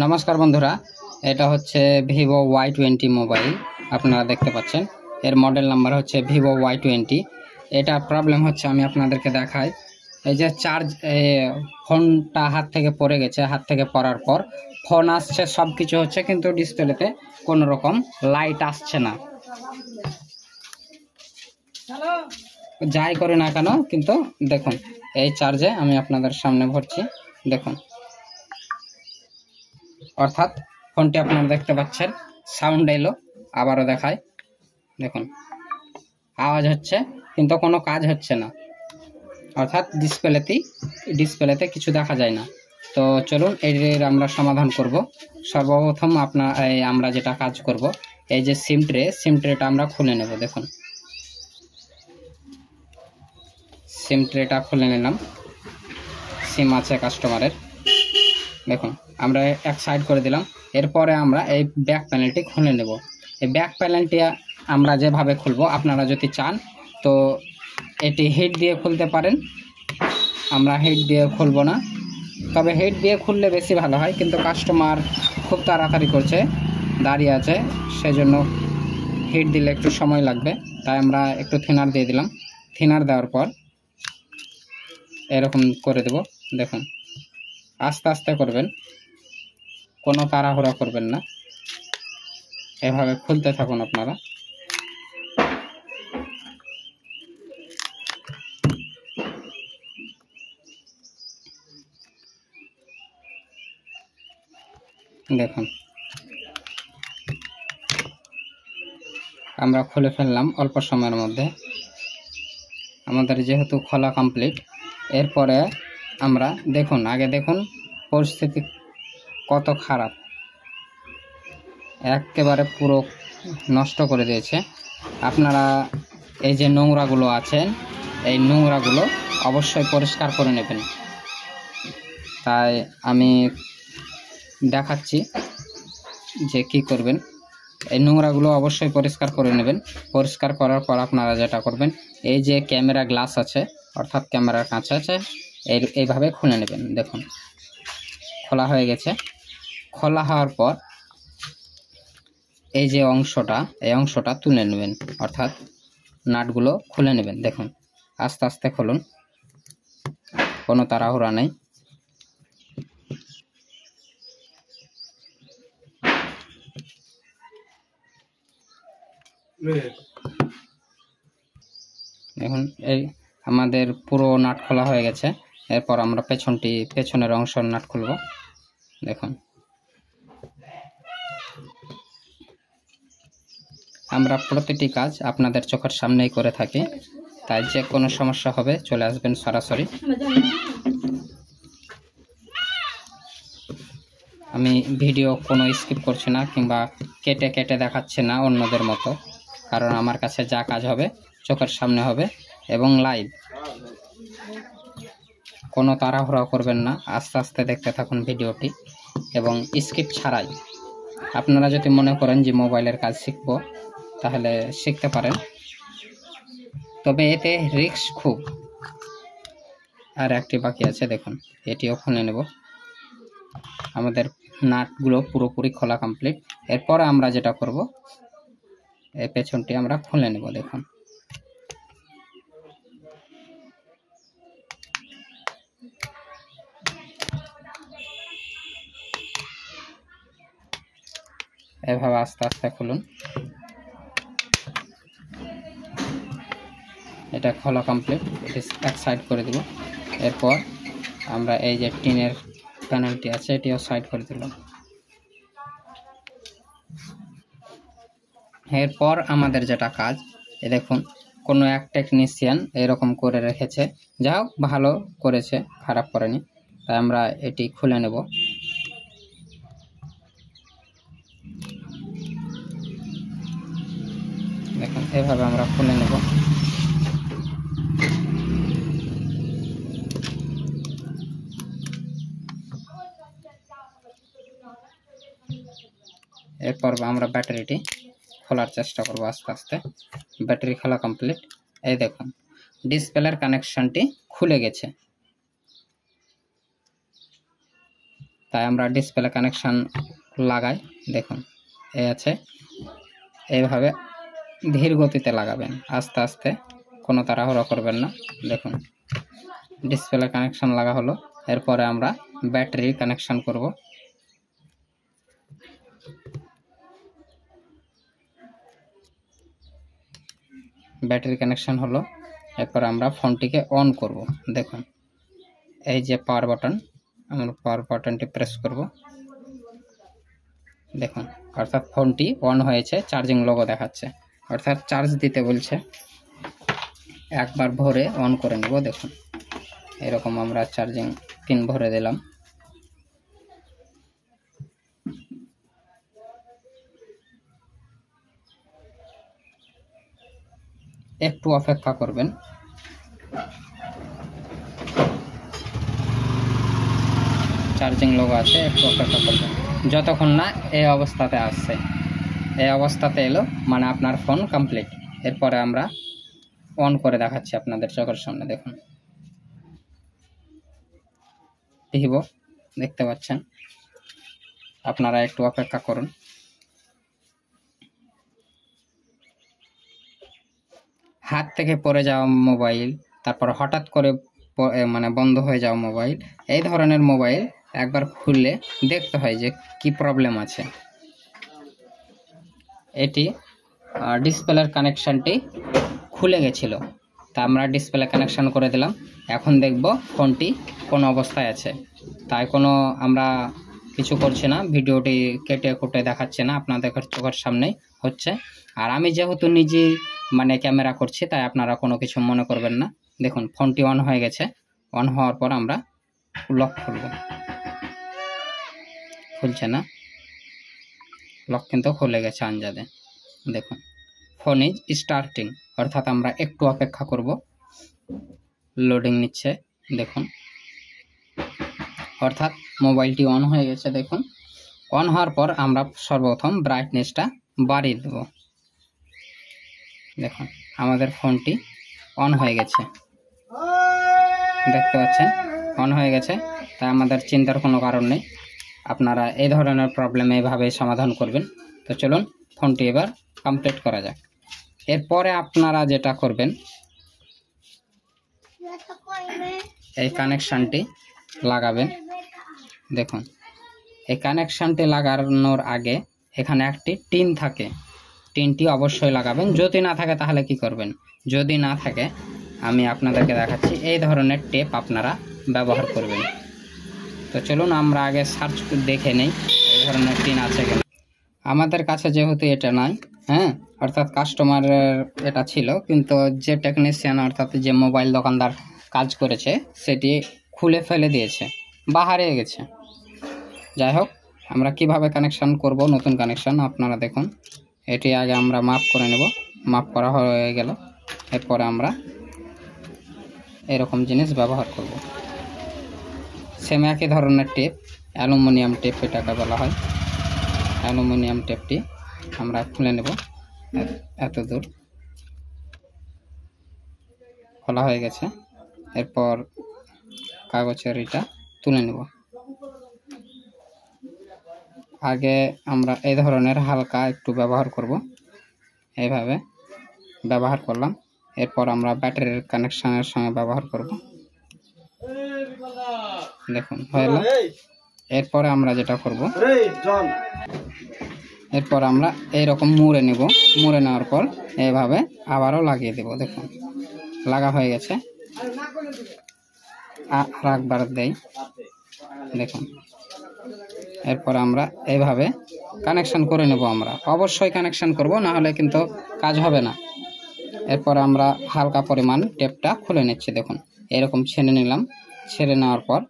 নমস্কার বন্ধুরা, এটা হচ্ছে ভিভো Y20 মোবাইল। আপনারা দেখতে পাচ্ছেন এর মডেল নাম্বার হচ্ছে ভিভো Y20। এটা প্রবলেম হচ্ছে, আমি আপনাদেরকে দেখাই। এই যে চার্জ, ফোনটা হাত থেকে পড়ে গেছে। হাত থেকে পড়ার পর ফোন আসছে, সব কিছু হচ্ছে, কিন্তু ডিসপ্লেতে কোনো রকম লাইট আসছে না। যাই করি না কেন, কিন্তু দেখুন এই চার্জে আমি আপনাদের সামনে ভরছি, দেখুন। অর্থাৎ ফোনটি আপনারা দেখতে পাচ্ছেন, সাউন্ড এলো, আবারও দেখায়, দেখুন আওয়াজ হচ্ছে, কিন্তু কোনো কাজ হচ্ছে না। অর্থাৎ ডিসপ্লেতে কিছু দেখা যায় না। তো চলুন এর আমরা সমাধান করব। সর্বপ্রথম আমরা যেটা কাজ করব, এই যে সিম ট্রেটা আমরা খুলে নেব। দেখুন সিম ট্রেটা খুলে নিলাম। সিম আছে কাস্টমারের, দেখুন আমরা এক সাইড করে দিলাম। এরপরে আমরা এই ব্যাক প্যানেলটি খুলে নেব। এই ব্যাক প্যানেলটি আমরা যেভাবে খুলব, আপনারা যদি চান তো এটি হিট দিয়ে খুলতে পারেন। আমরা হিট দিয়ে খুলব না, তবে হিট দিয়ে খুললে বেশি ভালো হয়, কিন্তু কাস্টমার খুব তাড়াতাড়ি করছে, দাঁড়িয়ে আছে, সেজন্য হিট দিলে একটু সময় লাগবে। তাই আমরা একটু থিনার দিয়ে দিলাম। থিনার দেওয়ার পর এরকম করে দেব। দেখুন আস্তে আস্তে করবেন, কোনো তাড়াহুড়া করবেন না, এভাবে খুলতে থাকুন আপনারা। দেখুন আমরা খুলে ফেললাম অল্প সময়ের মধ্যে। আমাদের যেহেতু খোলা কমপ্লিট, এরপরে আমরা দেখুন, আগে দেখুন পরিস্থিতি কত খারাপ, একেবারে পুরো নষ্ট করে দিয়েছে। আপনারা এই যে নোংরাগুলো আছেন, এই নোংরাগুলো অবশ্যই পরিষ্কার করে নেবেন। তাই আমি দেখাচ্ছি যে কি করবেন। এই নোংরাগুলো অবশ্যই পরিষ্কার করে নেবেন। পরিষ্কার করার পর আপনারা যেটা করবেন, এই যে ক্যামেরা গ্লাস আছে, অর্থাৎ ক্যামেরার কাঁচ আছে, এইভাবে খুলে নেবেন। দেখুন খোলা হয়ে গেছে। খোলা হওয়ার পর এই যে এই অংশটা তুলে নেবেন, অর্থাৎ নাটগুলো খুলে নেবেন। দেখুন আস্তে আস্তে খুলুন, কোনো তাড়াহুড়া নেই। দেখুন এই আমাদের পুরো নাট খোলা হয়ে গেছে। এরপর আমরা পেছনের অংশের নাট খুলব। দেখুন আমরা প্রতিটি কাজ আপনাদের চোখের সামনেই করে থাকি, তাই যে কোনো সমস্যা হবে চলে আসবেন সরাসরি। আমি ভিডিও কোনো স্কিপ করছি না, কিংবা কেটে কেটে দেখাচ্ছি না অন্যদের মতো, কারণ আমার কাছে যা কাজ হবে চোখের সামনে হবে এবং লাইভ। কোনো তাড়াহুড়া করবেন না, আস্তে আস্তে দেখতে থাকুন ভিডিওটি এবং স্কিপ ছাড়াই। আপনারা যদি মনে করেন যে মোবাইলের কাজ শিখব, তাহলে শিখতে পারেন, তবে এতে রিস্ক খুব। আর একটি বাকি আছে, দেখুন এটিও খুলে নেব। আমাদের নাটগুলো পুরোপুরি খোলা কমপ্লিট। এরপর আমরা যেটা করব, এই পেছনটি আমরা খুলে নেব। দেখুন এভাবে আস্তে আস্তে খুলুন। এটা খোলা কমপ্লিট, এটি এক সাইড করে দেব। এরপর আমরা এই যে টিনের প্যানেলটি আছে, এটিও সাইড করে দিলাম। এরপর আমাদের যেটা কাজ, এ দেখুন কোনো এক টেকনিশিয়ান এরকম করে রেখেছে, যা হোক ভালো করেছে, খারাপ করেনি। তাই আমরা এটি খুলে নেব। দেখুন এভাবে আমরা খুলে নেব। এরপর আমরা ব্যাটারিটি খোলার চেষ্টা করব আস্তে আস্তে। ব্যাটারি খোলা কমপ্লিট। এই দেখুন ডিসপ্লের কানেকশনটি খুলে গেছে। তাই আমরা ডিসপ্লে কানেকশান লাগাই। দেখুন এই আছে, এইভাবে ধীর গতিতে লাগাবেন, আস্তে আস্তে, কোনো তাড়াহুড়ো করবেন না। দেখুন ডিসপ্লে কানেকশান লাগা হলো। এরপরে আমরা ব্যাটারি কানেকশান করব। ব্যাটারি কানেকশান হলো। এরপর আমরা ফোনটিকে অন করব। দেখুন এই যে পাওয়ার বাটন, আমরা পাওয়ার বাটনটি প্রেস করব। দেখুন অর্থাৎ ফোনটি অন হয়েছে, চার্জিং লোগো দেখাচ্ছে, অর্থাৎ চার্জ দিতে বলছে। একবার ভরে অন করে নেব। দেখুন এরকম আমরা চার্জিং পিন ভরে দিলাম। একটু অপেক্ষা করবেন। চার্জিং লোগো আছে, একটু অপেক্ষা করবেন যতক্ষণ না এই অবস্থাতে আসছে। এই অবস্থাতে এলো মানে আপনার ফোন কমপ্লিট। এরপরে আমরা অন করে দেখাচ্ছি আপনাদের চোখের সামনে। দেখুন ভিভো দেখতে পাচ্ছেন, আপনারা একটু অপেক্ষা করুন। হাত থেকে পড়ে যাওয়া মোবাইল, তারপর হঠাৎ করে মানে বন্ধ হয়ে যাওয়া মোবাইল, এই ধরনের মোবাইল একবার খুললে দেখতে হয় যে কি প্রবলেম আছে। এটি ডিসপ্লের কানেকশানটি খুলে গেছিল, তা আমরা ডিসপ্লে কানেকশান করে দিলাম। এখন দেখব ফোনটি কোন অবস্থায় আছে। তাই কোনো আমরা কিছু করছি না, ভিডিওটি কেটে কুটে দেখাচ্ছে না, আপনাদের চোখের সামনেই হচ্ছে। আর আমি যেহেতু নিজে মানে ক্যামেরা করছি, তাই আপনারা কোনো কিছু মনে করবেন না। দেখুন ফোনটি অন হয়ে গেছে। অন হওয়ার পর আমরা লক খুলব। খুলছে না, লক কিন্তু খুলে গেছে আনজাদে। দেখুন ফোন ইজ স্টার্টিং, অর্থাৎ আমরা একটু অপেক্ষা করব। লোডিং নিচ্ছে দেখুন, অর্থাৎ মোবাইলটি অন হয়ে গেছে। দেখুন অন হওয়ার পর আমরা সর্বপ্রথম ব্রাইটনেসটা বাড়িয়ে দেব। দেখুন আমাদের ফোনটি অন হয়ে গেছে, দেখতে পাচ্ছেন অন হয়ে গেছে। তাই আমাদের চিন্তার কোনো কারণ নেই। আপনারা এই ধরনের প্রবলেম এইভাবে সমাধান করবেন। তো চলুন ফোনটি এবার কমপ্লিট করা যাক। এরপরে আপনারা যেটা করবেন, এই কানেকশানটি লাগাবেন। দেখুন এই কানেকশানটি লাগানোর আগে এখানে একটি টিন থাকে, টিনটি অবশ্যই লাগাবেন। যদি না থাকে তাহলে কি করবেন? যদি না থাকে আমি আপনাদেরকে দেখাচ্ছি, এই ধরনের টেপ আপনারা ব্যবহার করবেন। তো চলুন আমরা আগে সার্চ দেখে নেই এই ধরনের টিন আছে কিনা। আমাদের কাছে যেহেতু এটা নাই, হ্যাঁ, অর্থাৎ কাস্টমারের এটা ছিল, কিন্তু যে টেকনিশিয়ান অর্থাৎ যে মোবাইল দোকানদার কাজ করেছে সেটি খুলে ফেলে দিয়েছে বা হারিয়ে গেছে। যাই হোক, আমরা কিভাবে কানেকশান করব নতুন কানেকশান আপনারা দেখুন। এটি আগে আমরা মাপ করে নেব। মাপ করা হয়ে গেল, এরপরে আমরা এরকম জিনিস ব্যবহার করব। সেম একই ধরনের টেপ, অ্যালুমিনিয়াম টেপ এটাকে বলা হয়। অ্যালুমিনিয়াম টেপটি আমরা খুলে নেব। এত দূর খোলা হয়ে গেছে। এরপর কাগজের এটা তুলে নেব। আগে আমরা এই ধরনের হালকা একটু ব্যবহার করব, এইভাবে ব্যবহার করলাম। এরপর আমরা ব্যাটারির কানেকশানের সঙ্গে ব্যবহার করব। দেখুন হয়ে গেল। এরপরে আমরা যেটা করব, এরপর আমরা এইরকম মুড়ে নেব। মুড়ে নেওয়ার পর এইভাবে আবারও লাগিয়ে দেব। দেখুন লাগা হয়ে গেছে। আর একবার দেই, দেখুন। এরপর আমরা এইভাবে কানেকশান করে নেব। আমরা অবশ্যই কানেকশান করব, না হলে কিন্তু কাজ হবে না। এরপর আমরা হালকা পরিমাণ টেপটা খুলে নিচ্ছি। দেখুন এরকম ছেড়ে নিলাম। ছেড়ে নেওয়ার পর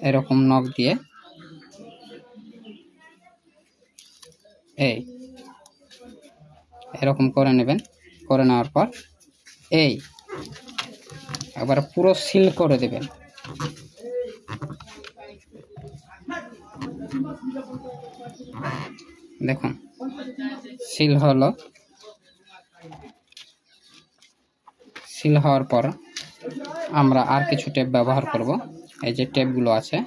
এরকম নখ দিয়ে এই এরকম করে নেবেন। করে নেওয়ার পর এই একবার পুরো সিল করে দেবেন। দেখুন সিল হলো। সিল হওয়ার পর আমরা আর কিছু টেপ ব্যবহার করব। এই যে টেপগুলো আছে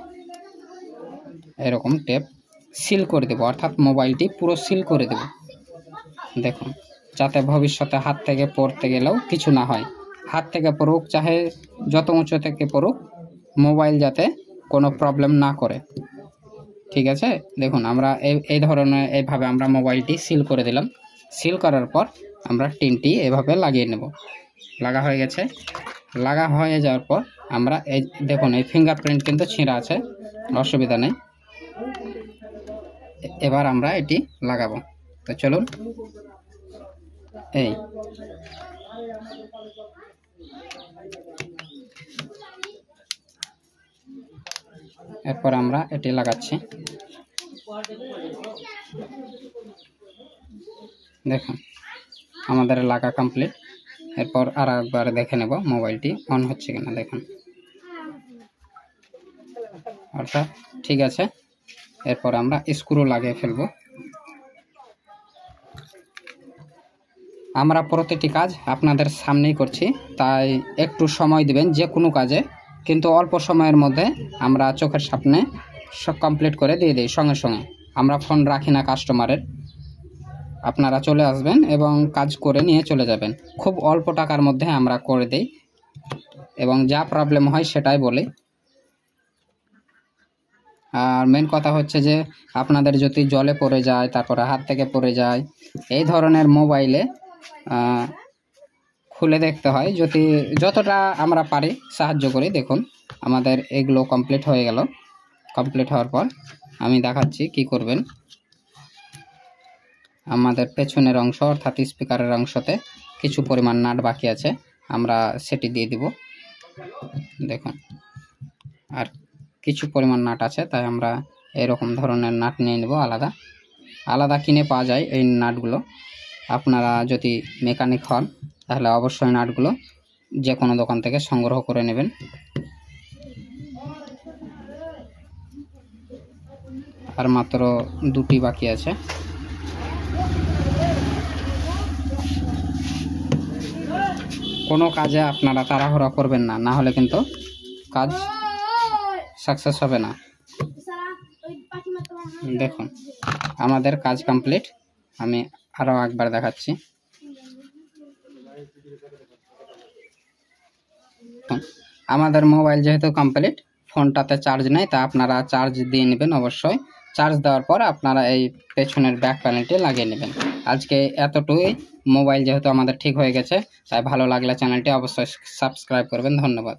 এরকম টেপ সিল করে দেব, অর্থাৎ মোবাইলটি পুরো সিল করে দেব। দেখুন, যাতে ভবিষ্যতে হাত থেকে পড়তে গেলেও কিছু না হয়। হাত থেকে পড়ুক চাহে যত উঁচু থেকে পড়ুক, মোবাইল যাতে কোনো প্রবলেম না করে। ঠিক আছে, দেখুন আমরা এই ধরনের এইভাবে আমরা মোবাইলটি সিল করে দিলাম। সিল করার পর আমরা টিনটি এভাবে লাগিয়ে নেব। লাগা হয়ে গেছে। লাগা হয়ে যাওয়ার পর আমরা এই দেখুন, এই ফিঙ্গারপ্রিন্ট কিন্তু ছিঁড়া আছে, অসুবিধা নেই। এবার আমরা এটি লাগাবো। তো চলুন, এই এরপর আমরা এটি লাগাচ্ছি। দেখুন, আমাদের লাগা কমপ্লিট। এরপর আর একবার দেখে নেব মোবাইলটি অন হচ্ছে কিনা। দেখুন, অর্থাৎ ঠিক আছে। এরপর আমরা স্ক্রু লাগিয়ে ফেলব। আমরা প্রতিটি কাজ আপনাদের সামনেই করছি, তাই একটু সময় দিবেন যে কোনো কাজে, কিন্তু অল্প সময়ের মধ্যে আমরা চোখের সামনে সব কমপ্লিট করে দিয়ে দিই সঙ্গে সঙ্গে। আমরা ফোন রাখি না কাস্টমারের, আপনারা চলে আসবেন এবং কাজ করে নিয়ে চলে যাবেন। খুব অল্প টাকার মধ্যে আমরা করে দিই এবং যা প্রবলেম হয় সেটাই বলি। আর মেন কথা হচ্ছে যে আপনাদের যদি জলে পড়ে যায়, তারপরে হাত থেকে পড়ে যায়, এই ধরনের মোবাইলে খুলে দেখতে হয়। যতটা আমরা পারি সাহায্য করি। দেখুন, আমাদের এগুলো কমপ্লিট হয়ে গেল। কমপ্লিট হওয়ার পর আমি দেখাচ্ছি কি করবেন। আমাদের পেছনের অংশ অর্থাৎ স্পিকারের অংশতে কিছু পরিমাণ নাট বাকি আছে, আমরা সেটি দিয়ে দিব। দেখুন, আর কিছু পরিমাণ নাট আছে, তাই আমরা এরকম ধরনের নাট নিয়ে নেব। আলাদা আলাদা কিনে পাওয়া যায় এই নাটগুলো। আপনারা যদি মেকানিক হন তাহলে অবশ্যই নাটগুলো যে কোনো দোকান থেকে সংগ্রহ করে নেবেন। আর মাত্র দুটি বাকি আছে। কোনো কাজে আপনারা তাড়াহুড়া করবেন না, না হলে কিন্তু কাজ সাকসেস হবে না। দেখুন, আমাদের কাজ কমপ্লিট। আমি আরও একবার দেখাচ্ছি। আমাদের মোবাইল যেহেতু কমপ্লিট, ফোনটাতে চার্জ নেই, তা আপনারা চার্জ দিয়ে নেবেন অবশ্যই। চার্জ দেওয়ার পর আপনারা এই পেছনের ব্যাক প্যানেলটি লাগিয়ে নেবেন। আজকে এতটুকুই। মোবাইল যেহেতু আমাদের ঠিক হয়ে গেছে, তাই ভালো লাগলে চ্যানেলটি অবশ্যই সাবস্ক্রাইব করবেন। ধন্যবাদ।